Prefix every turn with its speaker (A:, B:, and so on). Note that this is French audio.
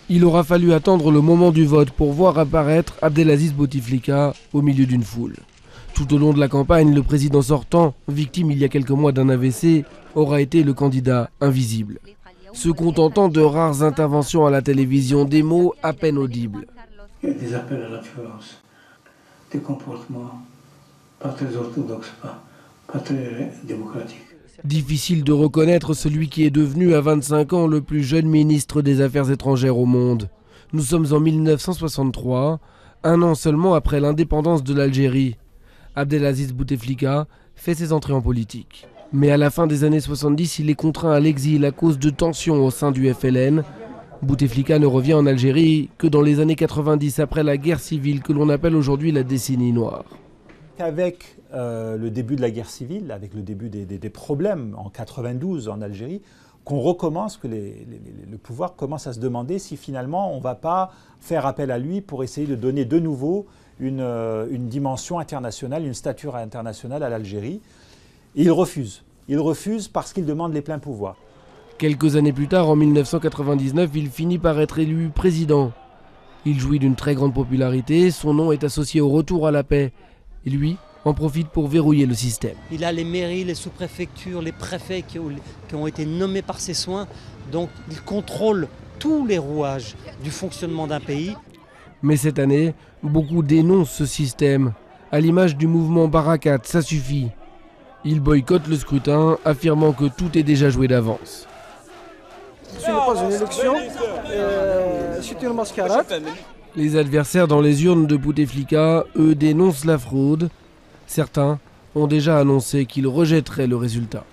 A: Il aura fallu attendre le moment du vote pour voir apparaître Abdelaziz Bouteflika au milieu d'une foule. Tout au long de la campagne, le président sortant, victime il y a quelques mois d'un AVC, aura été le candidat invisible, se contentant de rares interventions à la télévision, des mots à peine audibles.
B: Il y a des appels à la violence, des comportements pas très orthodoxes, pas très démocratiques.
A: Difficile de reconnaître celui qui est devenu à 25 ans le plus jeune ministre des Affaires étrangères au monde. Nous sommes en 1963, un an seulement après l'indépendance de l'Algérie. Abdelaziz Bouteflika fait ses entrées en politique. Mais à la fin des années 70, il est contraint à l'exil à cause de tensions au sein du FLN. Bouteflika ne revient en Algérie que dans les années 90, après la guerre civile que l'on appelle aujourd'hui la décennie noire.
C: Avec le début de la guerre civile, avec le début des problèmes en 92 en Algérie, qu'on recommence, que le pouvoir commence à se demander si finalement on ne va pas faire appel à lui pour essayer de donner de nouveau une dimension internationale, une stature internationale à l'Algérie. Et il refuse. Il refuse parce qu'il demande les pleins pouvoirs.
A: Quelques années plus tard, en 1999, il finit par être élu président. Il jouit d'une très grande popularité, son nom est associé au retour à la paix. Et lui en profite pour verrouiller le système.
D: Il a les mairies, les sous-préfectures, les préfets qui ont été nommés par ses soins. Donc il contrôle tous les rouages du fonctionnement d'un pays.
A: Mais cette année, beaucoup dénoncent ce système. À l'image du mouvement Barakat, ça suffit. Il boycotte le scrutin, affirmant que tout est déjà joué d'avance.
E: Ce n'est pas une élection, c'est une mascarade.
A: Les adversaires dans les urnes de Bouteflika, eux, dénoncent la fraude. Certains ont déjà annoncé qu'ils rejetteraient le résultat.